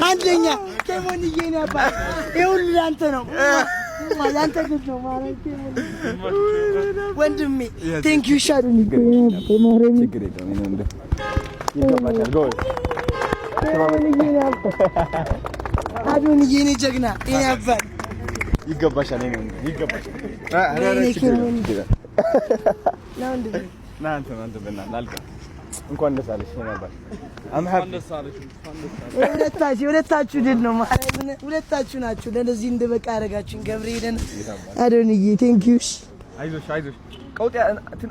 አንደኛ ከሞንዬ ነበር ይሁን ያንተ ነው ያንተ ግድ ነው ማለት ኬሞን ወንድሜ ቴንክ ዩ ሻሩን ማረም ችግር የለውም እኔ እንደ ይገባታል ጎል አዶንዬ እኔ ጀግና እኔ አባል ይገባሻል እኔ እንደ ይገባሻል ናንተ በእናትህ እንኳን ደስ አለሽ ነበር አምሐብ ደስ አለሽ ሁለታችሁ ድል ነው ማለት ሁለታችሁ ናችሁ ለዚህ እንደበቃ አረጋችሁኝ ገብርኤልን አዶንዬ ቴንክ ዩ አይዞሽ ቀውጥ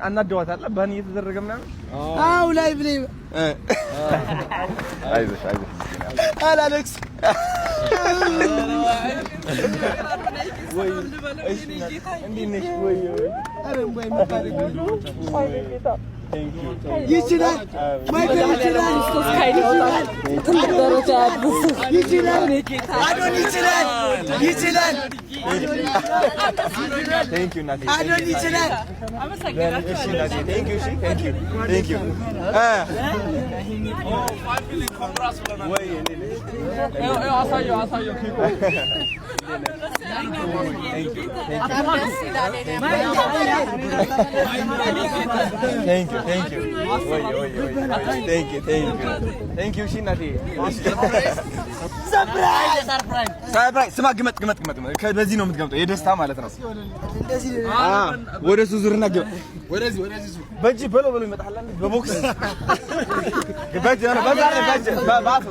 አናደዋታል ባን እየተደረገ ምናምን አው ላይ ብለይ አይዞሽ አላለክስ ወይ እንዴ ነሽ ወይ አረም ወይ ማታረግ Thank you. ይችላል ማይከለክላል ስካይል ይችላል ተንደረታ አድስ ይችላል አዶን ይችላል Thank you ናቲ አዶን ይችላል አመሰግናለሁ Thank you Oh finally congrats ወይ እኔ አሳየው Thank you Thank you Shinati surprise ስማ ግመጥ ከዚህ ነው የምትገምጠው የደስታ ማለት ነው እንደዚህ ወደሱ ዙርና ግመጥ ወደዚህ በእጅ በሎ ይመጣል አንዴ በቦክስ ግመጥ ያለ ባፍ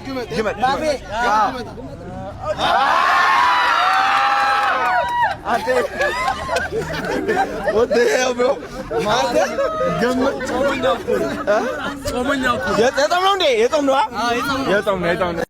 ግመጥ አቴ what the hell bro ማተ ግመጥ ጾመኛው የጾም ነው እንዴ የጾም ነው